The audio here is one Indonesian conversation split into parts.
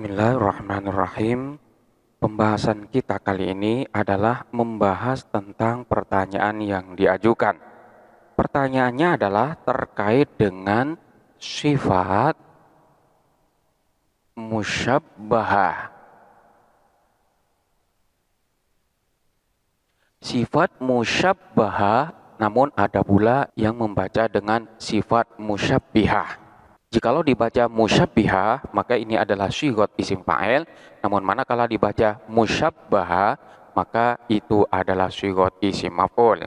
Bismillahirrahmanirrahim. Pembahasan kita kali ini adalah membahas tentang pertanyaan yang diajukan. Pertanyaannya adalah terkait dengan sifat musyabbahah. Sifat musyabbahah, namun ada pula yang membaca dengan sifat musyabbihah. Jikalau dibaca musyabbihah, maka ini adalah syighot isim fa'il. Namun manakala dibaca musyabbahah, maka itu adalah syighot isim maf'ul.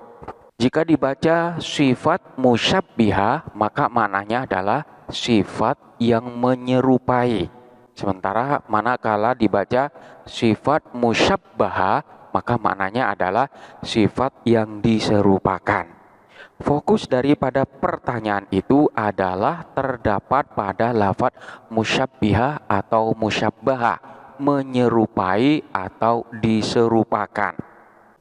Jika dibaca sifat musyabbihah, maka maknanya adalah sifat yang menyerupai. Sementara manakala dibaca sifat musyabbahah, maka maknanya adalah sifat yang diserupakan. Fokus daripada pertanyaan itu adalah terdapat pada lafadz musyabbihah atau musyabbahah, menyerupai atau diserupakan.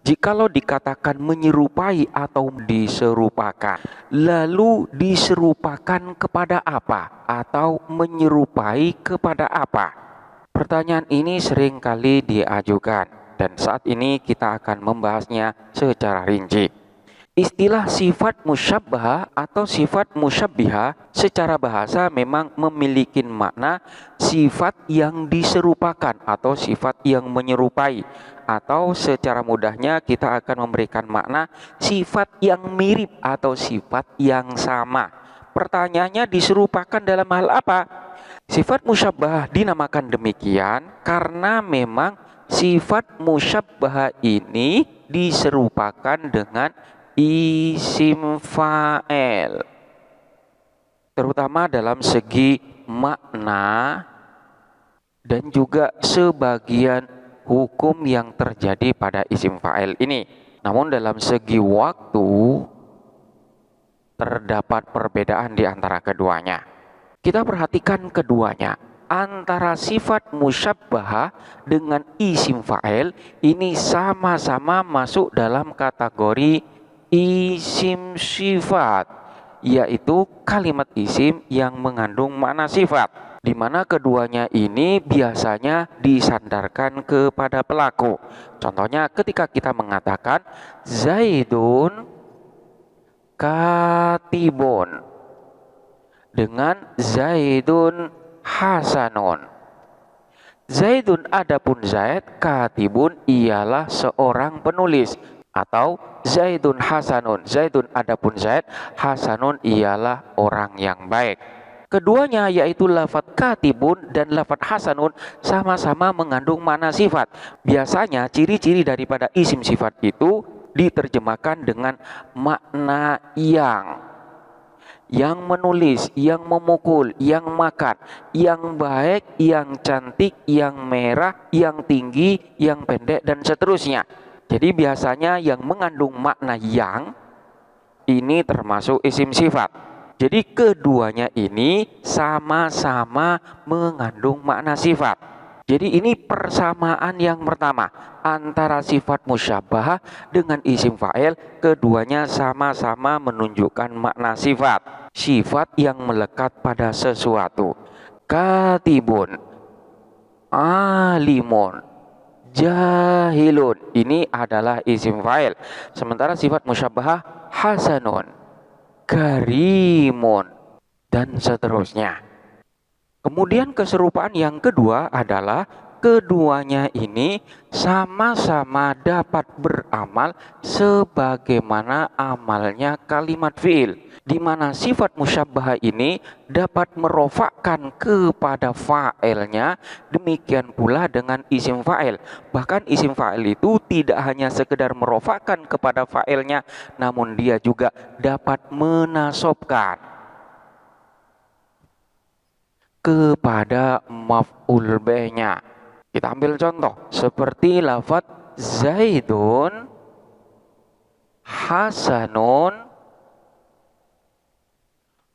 Jikalau dikatakan menyerupai atau diserupakan, lalu diserupakan kepada apa atau menyerupai kepada apa? Pertanyaan ini seringkali diajukan dan saat ini kita akan membahasnya secara rinci. Istilah sifat musyabbahah atau sifat musyabbihah secara bahasa memang memiliki makna sifat yang diserupakan atau sifat yang menyerupai, atau secara mudahnya kita akan memberikan makna sifat yang mirip atau sifat yang sama. Pertanyaannya, diserupakan dalam hal apa? Sifat musyabbahah dinamakan demikian karena memang sifat musyabbahah ini diserupakan dengan isim fa'il, terutama dalam segi makna dan juga sebagian hukum yang terjadi pada isim fa'il ini. Namun dalam segi waktu terdapat perbedaan di antara keduanya. Kita perhatikan keduanya. Antara sifat musyabbahah dengan isim fa'il ini sama-sama masuk dalam kategori isim sifat, yaitu kalimat isim yang mengandung makna sifat, di mana keduanya ini biasanya disandarkan kepada pelaku. Contohnya ketika kita mengatakan Zaidun katibun dengan Zaidun hasanun. Zaidun adapun Zaid, katibun ialah seorang penulis. Atau Zaidun hasanun, Zaidun adapun Zaid, hasanun ialah orang yang baik. Keduanya yaitu lafadz katibun dan lafadz hasanun sama-sama mengandung makna sifat. Biasanya ciri-ciri daripada isim sifat itu diterjemahkan dengan makna yang menulis, yang memukul, yang makan, yang baik, yang cantik, yang merah, yang tinggi, yang pendek, dan seterusnya. Jadi biasanya yang mengandung makna yang ini termasuk isim sifat. Jadi keduanya ini sama-sama mengandung makna sifat. Jadi ini persamaan yang pertama antara sifat musyabbahah dengan isim fa'il. Keduanya sama-sama menunjukkan makna sifat. Sifat yang melekat pada sesuatu. Katibun, alimun, jahilun, ini adalah isim fa'il. Sementara sifat musyabbahah hasanun, karimun, dan seterusnya. Kemudian keserupaan yang kedua adalah keduanya ini sama-sama dapat beramal sebagaimana amalnya kalimat fi'il, di mana sifat musyabbahah ini dapat merofakkan kepada fa'ilnya, demikian pula dengan isim fa'il. Bahkan isim fa'il itu tidak hanya sekedar merofakkan kepada fa'ilnya, namun dia juga dapat menasobkan kepada maf'ul bih-nya. Kita ambil contoh seperti lafadz Zaidun hasanun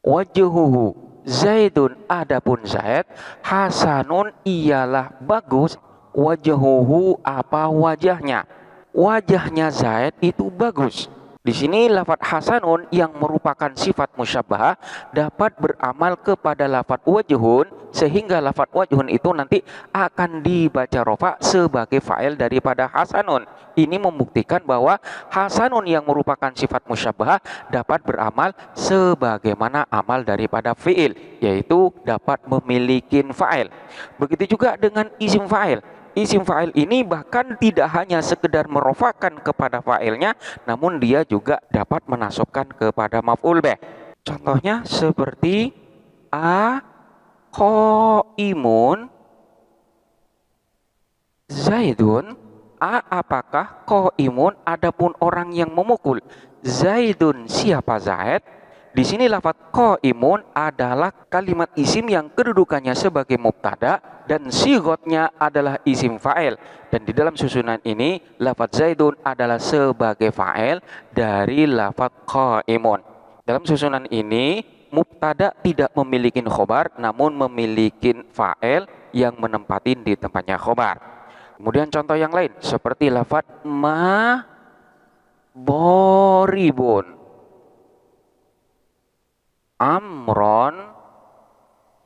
wajhuhu. Zaidun adapun Zaid, hasanun ialah bagus, wajhuhu apa wajahnya. Wajahnya Zaid itu bagus. Di sini lafadz hasanun yang merupakan sifat musyabbahah dapat beramal kepada lafadz wajhun, sehingga lafadz wajhun itu nanti akan dibaca rofa sebagai fa'il daripada hasanun. Ini membuktikan bahwa hasanun yang merupakan sifat musyabbahah dapat beramal sebagaimana amal daripada fi'il, yaitu dapat memiliki fa'il. Begitu juga dengan isim fa'il. Isim fa'il ini bahkan tidak hanya sekedar merofakan kepada fa'ilnya, namun dia juga dapat menasobkan kepada maf'ul bih. Contohnya seperti qaimun Zaidun. Apakah qaimun, adapun orang yang memukul. Zaidun, siapa Zaid? Di sini lafadz qaimun adalah kalimat isim yang kedudukannya sebagai mubtada dan sigotnya adalah isim fa'il. Dan di dalam susunan ini lafadz Zaidun adalah sebagai fa'il dari lafadz qaimun. Dalam susunan ini mubtada tidak memiliki khobar, namun memiliki fa'il yang menempatin di tempatnya khobar. Kemudian contoh yang lain seperti lafadz ma boribun, amron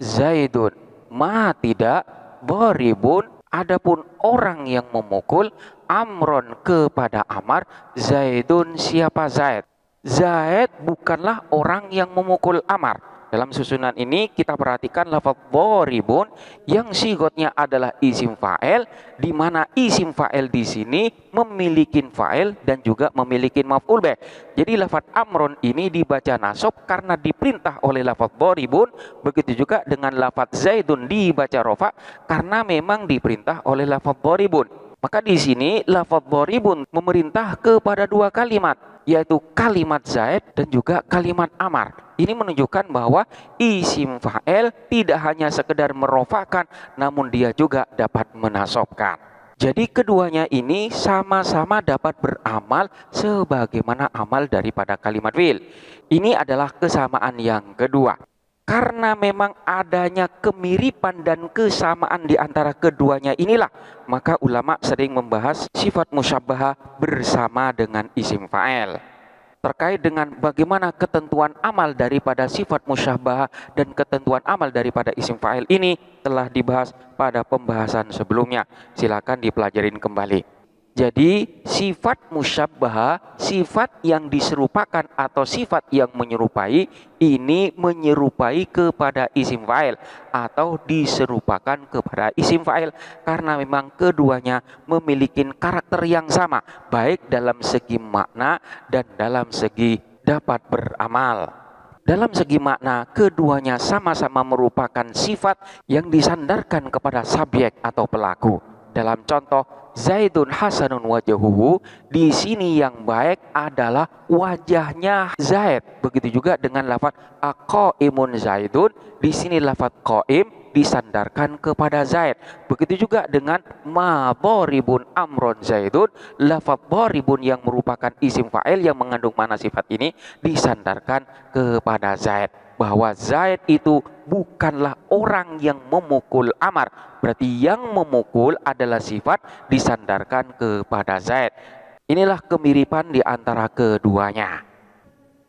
zaidun. Ma tidak, boribun adapun orang yang memukul, amron kepada Amar, zaidun siapa Zaid. Zaid bukanlah orang yang memukul Amar. Dalam susunan ini kita perhatikan lafadz boribun yang sigotnya adalah isim fa'il, di mana isim fa'il di sini memiliki fa'il dan juga memiliki maf'ul bih. Jadi lafadz amron ini dibaca nasab karena diperintah oleh lafadz boribun. Begitu juga dengan lafadz zaidun dibaca rofa karena memang diperintah oleh lafadz boribun. Maka di sini lafadz boribun memerintah kepada dua kalimat, yaitu kalimat Zaid dan juga kalimat Amar. Ini menunjukkan bahwa isim fa'il tidak hanya sekedar merofakan, namun dia juga dapat menasobkan. Jadi keduanya ini sama-sama dapat beramal sebagaimana amal daripada kalimat fi'il. Ini adalah kesamaan yang kedua. Karena memang adanya kemiripan dan kesamaan di antara keduanya inilah, maka ulama sering membahas sifat musyabbahah bersama dengan isim fa'il. Terkait dengan bagaimana ketentuan amal daripada sifat musyabbahah dan ketentuan amal daripada isim fa'il ini telah dibahas pada pembahasan sebelumnya. Silakan dipelajarin kembali. Jadi sifat musyabbahah, sifat yang diserupakan atau sifat yang menyerupai, ini menyerupai kepada isim fa'il atau diserupakan kepada isim fa'il karena memang keduanya memiliki karakter yang sama, baik dalam segi makna dan dalam segi dapat beramal. Dalam segi makna, keduanya sama-sama merupakan sifat yang disandarkan kepada subjek atau pelaku. Dalam contoh Zaidun hasanun wajahuhu, di sini yang baik adalah wajahnya Zaid. Begitu juga dengan lafadz qaimun Zaidun, di sini lafadz qaim disandarkan kepada Zaid. Begitu juga dengan ma boribun amron Zaidun, lafadz boribun yang merupakan isim fa'il yang mengandung mana sifat ini disandarkan kepada Zaid. Bahwa Zaid itu bukanlah orang yang memukul Amar. Berarti yang memukul adalah sifat disandarkan kepada Zaid. Inilah kemiripan di antara keduanya.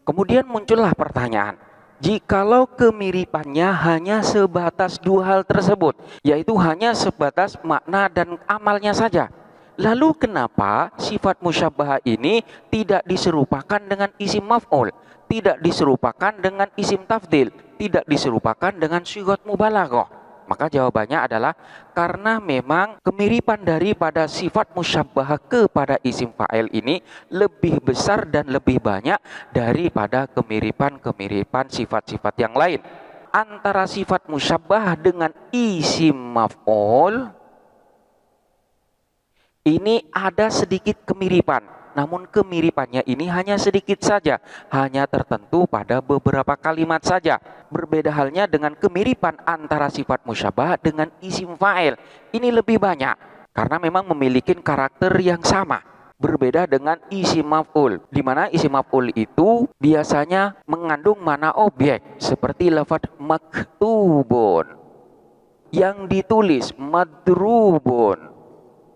Kemudian muncullah pertanyaan, jikalau kemiripannya hanya sebatas dua hal tersebut, yaitu hanya sebatas makna dan amalnya saja, lalu kenapa sifat musyabbahah ini tidak diserupakan dengan isim maf'ul, tidak diserupakan dengan isim tafdil, tidak diserupakan dengan sigot mubalaghah? Maka jawabannya adalah karena memang kemiripan daripada sifat musyabbahah kepada isim fa'il ini lebih besar dan lebih banyak daripada kemiripan-kemiripan sifat-sifat yang lain. Antara sifat musyabbahah dengan isim maf'ul ini ada sedikit kemiripan, namun kemiripannya ini hanya sedikit saja, hanya tertentu pada beberapa kalimat saja. Berbeda halnya dengan kemiripan antara sifat musyabbahah dengan isim fa'il. Ini lebih banyak karena memang memiliki karakter yang sama. Berbeda dengan isim maf'ul, di mana isim maf'ul itu biasanya mengandung mana objek seperti lafadz maktubun, yang ditulis madrubun.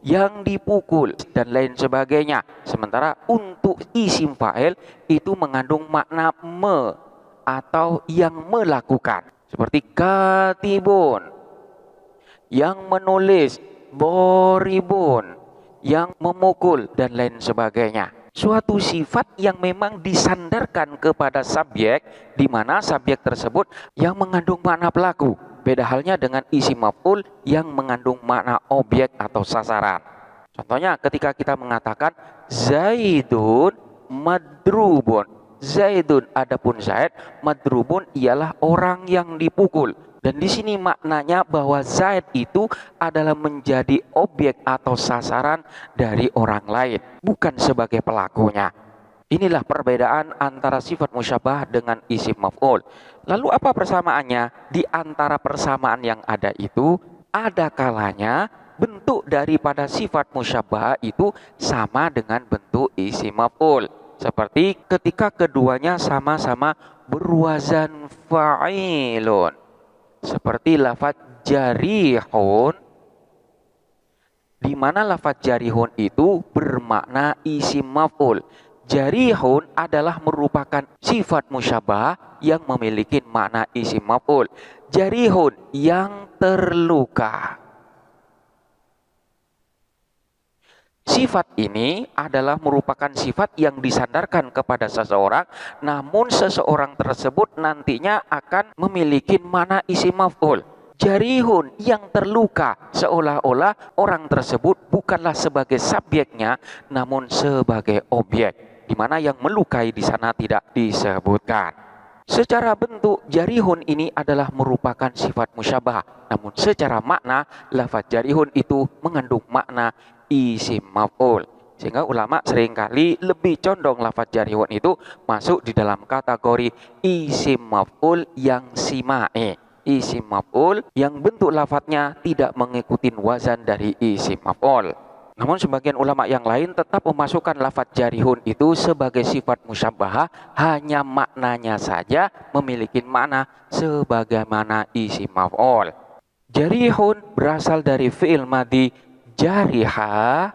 yang dipukul, dan lain sebagainya. Sementara untuk isim fa'il itu mengandung makna me atau yang melakukan. Seperti katibun, yang menulis, boribun, yang memukul, dan lain sebagainya. Suatu sifat yang memang disandarkan kepada subjek, di mana subjek tersebut yang mengandung makna pelaku. Beda halnya dengan isim maf'ul yang mengandung makna objek atau sasaran. Contohnya ketika kita mengatakan Zaidun madrubun. Zaidun adapun Zaid, madrubun ialah orang yang dipukul. Dan di sini maknanya bahwa Zaid itu adalah menjadi objek atau sasaran dari orang lain, bukan sebagai pelakunya. Inilah perbedaan antara sifat musyabah dengan isim maf'ul. Lalu apa persamaannya? Di antara persamaan yang ada itu, ada kalanya bentuk daripada sifat musyabah itu sama dengan bentuk isim maf'ul. Seperti ketika keduanya sama-sama berwazan fa'ilun. Seperti lafaz jarihun, di mana lafaz jarihun itu bermakna isim maf'ul. Jarihun adalah merupakan sifat musyabah yang memiliki makna isim maf'ul. Jarihun yang terluka. Sifat ini adalah merupakan sifat yang disandarkan kepada seseorang, namun seseorang tersebut nantinya akan memiliki makna isim maf'ul. Jarihun yang terluka, seolah-olah orang tersebut bukanlah sebagai subjeknya, namun sebagai objek, di mana yang melukai di sana tidak disebutkan. Secara bentuk, jarihun ini adalah merupakan sifat musyabah, namun secara makna, lafaz jarihun itu mengandung makna isim maf'ul. Sehingga ulama seringkali lebih condong lafaz jarihun itu masuk di dalam kategori isim maf'ul yang sima'i. Isim maf'ul yang bentuk lafadznya tidak mengikuti wazan dari isim maf'ul. Namun sebagian ulama yang lain tetap memasukkan lafaz jarihun itu sebagai sifat musyabahah, hanya maknanya saja memiliki makna sebagaimana isim maf'ul. Jarihun berasal dari fi'il madhi jariha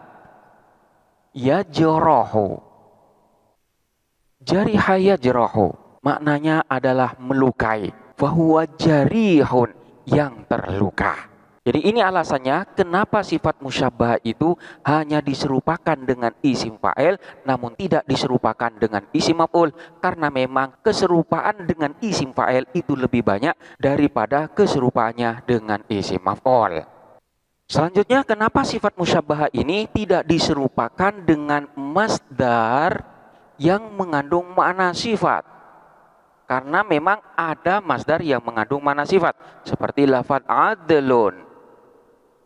yajrohu. Jariha yajrohu maknanya adalah melukai. Fahuwa jarihun yang terluka. Jadi ini alasannya kenapa sifat musyabah itu hanya diserupakan dengan isim fa'il namun tidak diserupakan dengan isim maf'ul, karena memang keserupaan dengan isim fa'il itu lebih banyak daripada keserupaannya dengan isim maf'ul. Selanjutnya, kenapa sifat musyabah ini tidak diserupakan dengan masdar yang mengandung makna sifat? Karena memang ada masdar yang mengandung makna sifat, seperti lafaz adlun.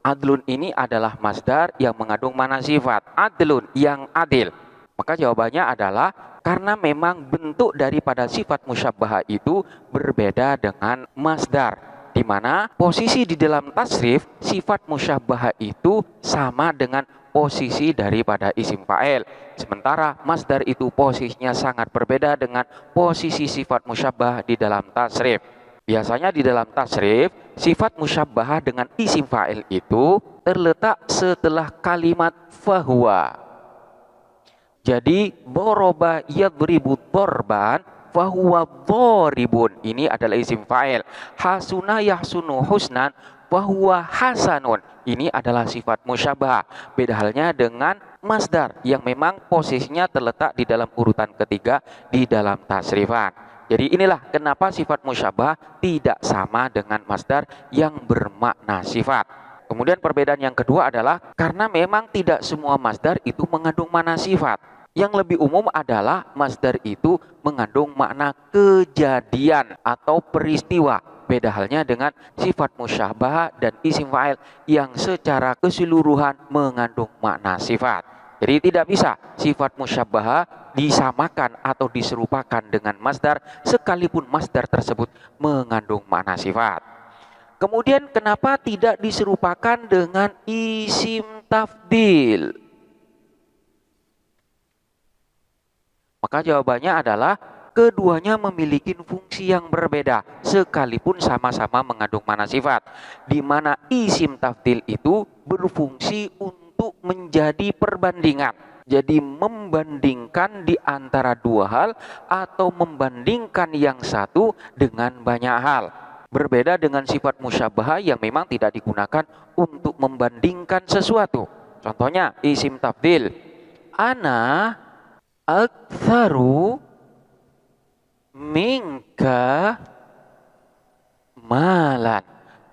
Adlun ini adalah masdar yang mengandung makna sifat, adlun yang adil. Maka jawabannya adalah karena memang bentuk daripada sifat musyabah itu berbeda dengan masdar, di mana posisi di dalam tasrif sifat musyabah itu sama dengan posisi daripada isim fa'il. Sementara masdar itu posisinya sangat berbeda dengan posisi sifat musyabah di dalam tasrif. Biasanya di dalam tasrif, sifat musyabah dengan isim fa'il itu terletak setelah kalimat fahuwa. Jadi, boroba yadribu dorban, fahuwa doribun. Ini adalah isim fa'il. Hasuna yahsunu husnan, fahuwa hasanun. Ini adalah sifat musyabah. Beda halnya dengan masdar yang memang posisinya terletak di dalam urutan ketiga di dalam tasrifan. Jadi inilah kenapa sifat musyabah tidak sama dengan masdar yang bermakna sifat. Kemudian perbedaan yang kedua adalah karena memang tidak semua masdar itu mengandung makna sifat. Yang lebih umum adalah masdar itu mengandung makna kejadian atau peristiwa. Beda halnya dengan sifat musyabah dan isim fa'il yang secara keseluruhan mengandung makna sifat. Jadi tidak bisa sifat musyabah disamakan atau diserupakan dengan masdar sekalipun masdar tersebut mengandung makna sifat. Kemudian kenapa tidak diserupakan dengan isim tafdil? Maka jawabannya adalah keduanya memiliki fungsi yang berbeda sekalipun sama-sama mengandung makna sifat, di mana isim tafdil itu berfungsi untuk menjadi perbandingan. Jadi membandingkan di antara dua hal atau membandingkan yang satu dengan banyak hal. Berbeda dengan sifat musyabahah yang memang tidak digunakan untuk membandingkan sesuatu. Contohnya isim tafdhil. Ana aktsaru minka malan.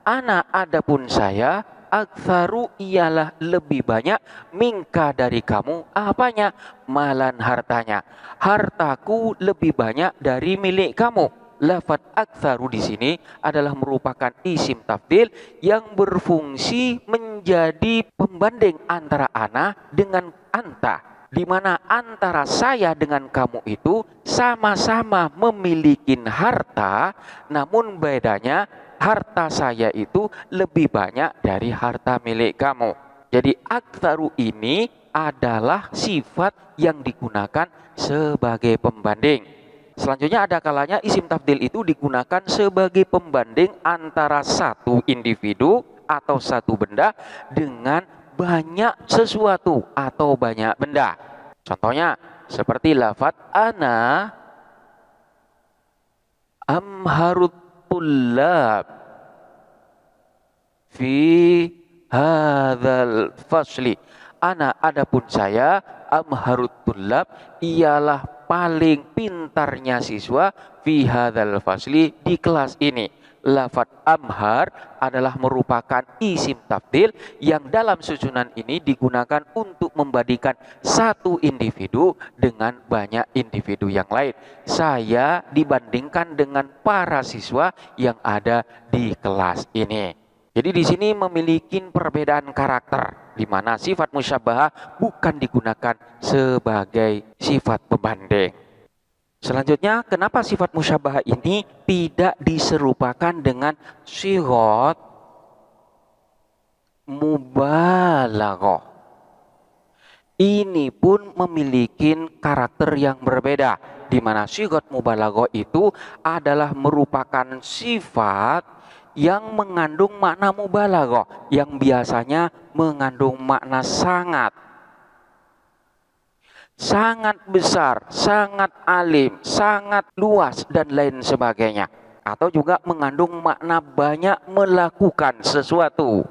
Ana adapun saya, aktsaru ialah lebih banyak, minka dari kamu, apanya? Malan hartanya. Hartaku lebih banyak dari milik kamu. Lafaz aktsaru di sini adalah merupakan isim tafdhil yang berfungsi menjadi pembanding antara ana dengan anta, di mana antara saya dengan kamu itu sama-sama memiliki harta, namun bedanya harta saya itu lebih banyak dari harta milik kamu. Jadi aktsaru ini adalah sifat yang digunakan sebagai pembanding. Selanjutnya ada kalanya isim tafdhil itu digunakan sebagai pembanding antara satu individu atau satu benda dengan banyak sesuatu atau banyak benda. Contohnya seperti lafaz ana amharut tullab fi hadzal fasli. Ana adapun saya, amharut tullab ialah paling pintarnya siswa fi hadzal fasli di kelas ini. Lafaz amhar adalah merupakan isim tafdhil yang dalam susunan ini digunakan untuk membandingkan satu individu dengan banyak individu yang lain. Saya dibandingkan dengan para siswa yang ada di kelas ini. Jadi di sini memiliki perbedaan karakter, di mana sifat musyabahah bukan digunakan sebagai sifat pembanding. Selanjutnya, kenapa sifat musyabahah ini tidak diserupakan dengan sighat mubalaghah? Ini pun memiliki karakter yang berbeda, di mana sighat mubalaghah itu adalah merupakan sifat yang mengandung makna mubalaghah, yang biasanya mengandung makna sangat besar, sangat alim, sangat luas, dan lain sebagainya. Atau juga mengandung makna banyak melakukan sesuatu,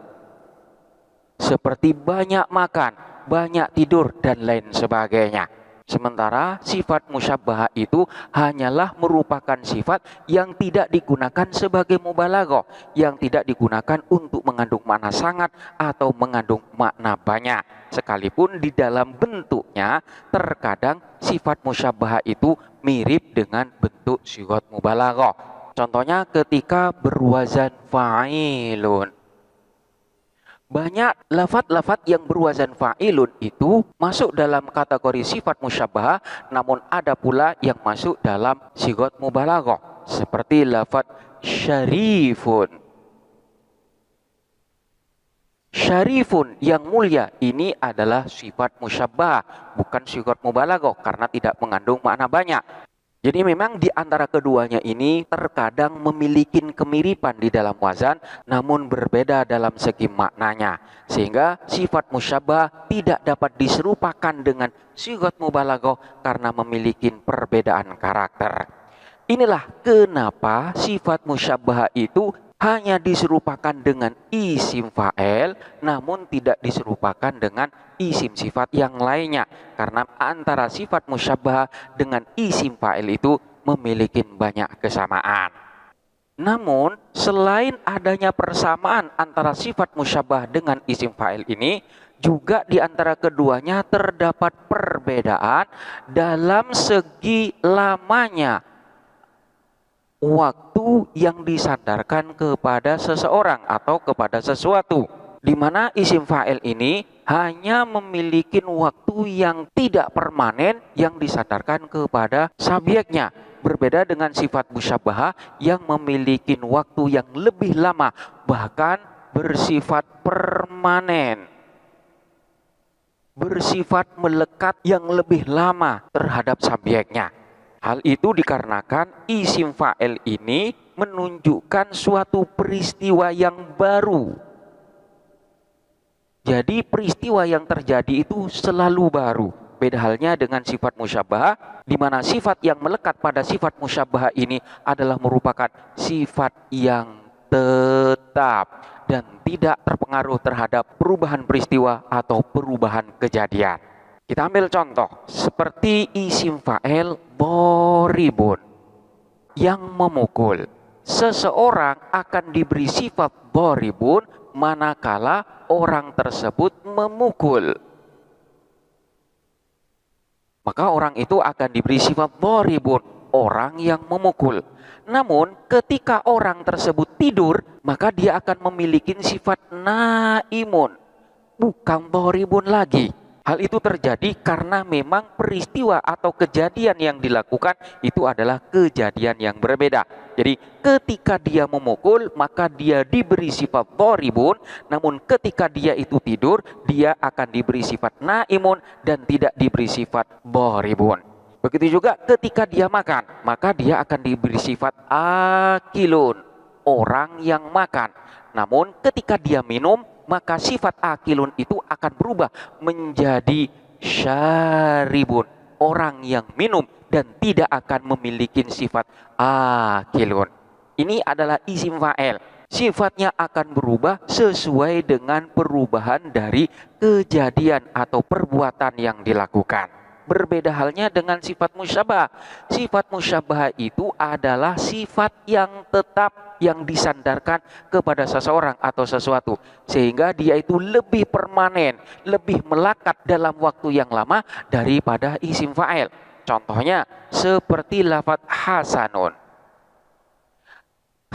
seperti banyak makan, banyak tidur, dan lain sebagainya. Sementara sifat musyabahah itu hanyalah merupakan sifat yang tidak digunakan sebagai mubalaghah, yang tidak digunakan untuk mengandung makna sangat atau mengandung makna banyak. Sekalipun di dalam bentuknya terkadang sifat musyabahah itu mirip dengan bentuk sighat mubalaghah. Contohnya ketika berwazan fa'ilun. Banyak lafaz-lafaz yang berwazan fa'ilun itu masuk dalam kategori sifat musyabahah, namun ada pula yang masuk dalam sighat mubalaghah, seperti lafaz syarifun. Syarifun yang mulia ini adalah sifat musyabahah, bukan sighat mubalaghah karena tidak mengandung makna banyak. Jadi memang di antara keduanya ini terkadang memiliki kemiripan di dalam wazan, namun berbeda dalam segi maknanya. Sehingga sifat musyabah tidak dapat diserupakan dengan sighat mubalaghah karena memiliki perbedaan karakter. Inilah kenapa sifat musyabah itu hanya diserupakan dengan isim fa'il, namun tidak diserupakan dengan isim sifat yang lainnya. Karena antara sifat musyabah dengan isim fa'il itu memiliki banyak kesamaan. Namun, selain adanya persamaan antara sifat musyabah dengan isim fa'il ini, juga di antara keduanya terdapat perbedaan dalam segi lamanya waktu yang disandarkan kepada seseorang atau kepada sesuatu, di mana isim fa'il ini hanya memiliki waktu yang tidak permanen yang disandarkan kepada subjeknya, berbeda dengan sifat musyabahah yang memiliki waktu yang lebih lama, bahkan bersifat permanen, bersifat melekat yang lebih lama terhadap subjeknya. Hal itu dikarenakan isim fa'il ini menunjukkan suatu peristiwa yang baru. Jadi peristiwa yang terjadi itu selalu baru. Beda halnya dengan sifat musyabahah, di mana sifat yang melekat pada sifat musyabahah ini adalah merupakan sifat yang tetap dan tidak terpengaruh terhadap perubahan peristiwa atau perubahan kejadian. Kita ambil contoh seperti isim fa'il doribun yang memukul. Seseorang akan diberi sifat doribun manakala orang tersebut memukul. Maka orang itu akan diberi sifat doribun, orang yang memukul. Namun ketika orang tersebut tidur, maka dia akan memiliki sifat naimun, bukan doribun lagi. Hal itu terjadi karena memang peristiwa atau kejadian yang dilakukan itu adalah kejadian yang berbeda. Jadi ketika dia memukul maka dia diberi sifat doribun, namun ketika dia itu tidur dia akan diberi sifat naimun dan tidak diberi sifat doribun. Begitu juga ketika dia makan, maka dia akan diberi sifat akilun, orang yang makan. Namun ketika dia minum, maka sifat akilun itu akan berubah menjadi syaribun, orang yang minum dan tidak akan memiliki sifat akilun. Ini adalah isim fa'il. Sifatnya akan berubah sesuai dengan perubahan dari kejadian atau perbuatan yang dilakukan. Berbeda halnya dengan sifat musyabah. Sifat musyabah itu adalah sifat yang tetap yang disandarkan kepada seseorang atau sesuatu. Sehingga dia itu lebih permanen, lebih melekat dalam waktu yang lama daripada isim fa'il. Contohnya seperti lafaz hasanun.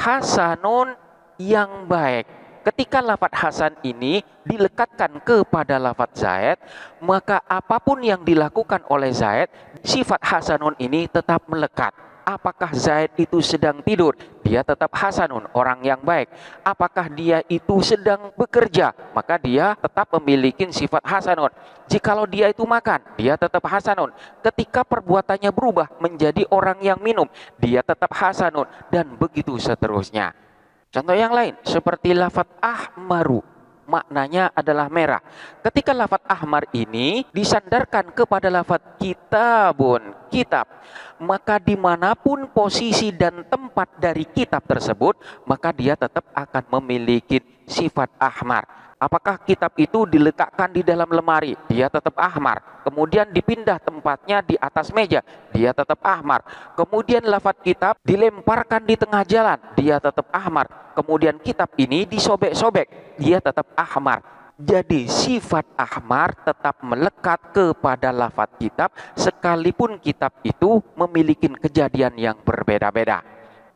Hasanun yang baik. Ketika lafaz hasan ini dilekatkan kepada lafaz Zaid, maka apapun yang dilakukan oleh Zaid, sifat hasanun ini tetap melekat. Apakah Zaid itu sedang tidur? Dia tetap hasanun, orang yang baik. Apakah dia itu sedang bekerja? Maka dia tetap memiliki sifat hasanun. Jikalau dia itu makan, dia tetap hasanun. Ketika perbuatannya berubah menjadi orang yang minum, dia tetap hasanun. Dan begitu seterusnya. Contoh yang lain seperti lafaz ahmaru, maknanya adalah merah. Ketika lafaz ahmar ini disandarkan kepada lafaz kitabun, kitab, maka dimanapun posisi dan tempat dari kitab tersebut, maka dia tetap akan memiliki sifat ahmar. Apakah kitab itu diletakkan di dalam lemari? Dia tetap ahmar. Kemudian dipindah tempatnya di atas meja, dia tetap ahmar. Kemudian lafaz kitab dilemparkan di tengah jalan, dia tetap ahmar. Kemudian kitab ini disobek-sobek, dia tetap ahmar. Jadi sifat ahmar tetap melekat kepada lafaz kitab sekalipun kitab itu memiliki kejadian yang berbeda-beda.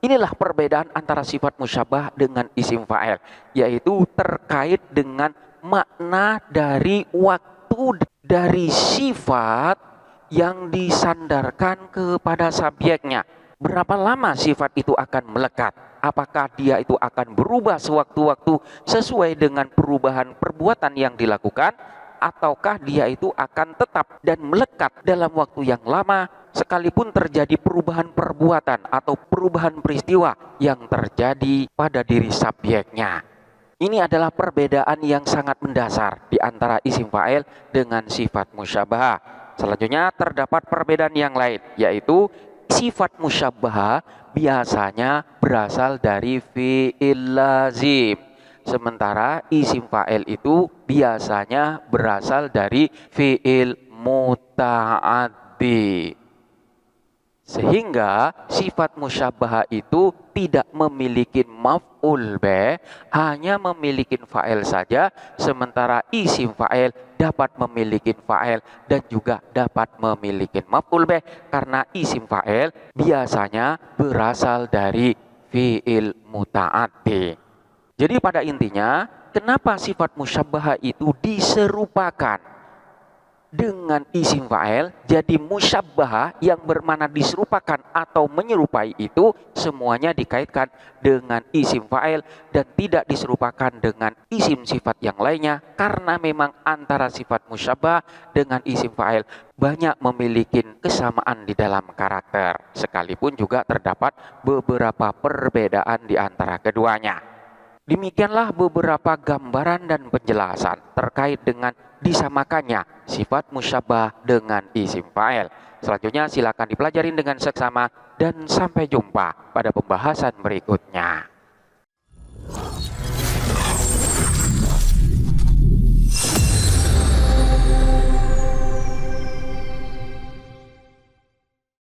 Inilah perbedaan antara sifat musyabah dengan isim fa'il, yaitu terkait dengan makna dari waktu dari sifat yang disandarkan kepada subjeknya. Berapa lama sifat itu akan melekat? Apakah dia itu akan berubah sewaktu-waktu sesuai dengan perubahan perbuatan yang dilakukan? Ataukah dia itu akan tetap dan melekat dalam waktu yang lama sekalipun terjadi perubahan perbuatan atau perubahan peristiwa yang terjadi pada diri subjeknya. Ini adalah perbedaan yang sangat mendasar di antara isim fa'il dengan sifat musyabahah. Selanjutnya terdapat perbedaan yang lain, yaitu sifat musyabahah biasanya berasal dari fi'il lazim. Sementara isim fa'il itu biasanya berasal dari fi'il muta'addi. Sehingga sifat musyabahah itu tidak memiliki maf'ul bih, hanya memiliki fa'il saja, sementara isim fa'il dapat memiliki fa'il dan juga dapat memiliki maf'ul bih karena isim fa'il biasanya berasal dari fi'il muta'addi. Jadi pada intinya, kenapa sifat musyabahah itu diserupakan dengan isim fa'il? Jadi musyabahah yang bermakna diserupakan atau menyerupai itu semuanya dikaitkan dengan isim fa'il dan tidak diserupakan dengan isim sifat yang lainnya, karena memang antara sifat musyabah dengan isim fa'il banyak memiliki kesamaan di dalam karakter, sekalipun juga terdapat beberapa perbedaan di antara keduanya. Demikianlah beberapa gambaran dan penjelasan terkait dengan disamakannya sifat musyabbah dengan isim fa'il. Selanjutnya silakan dipelajarin dengan seksama dan sampai jumpa pada pembahasan berikutnya.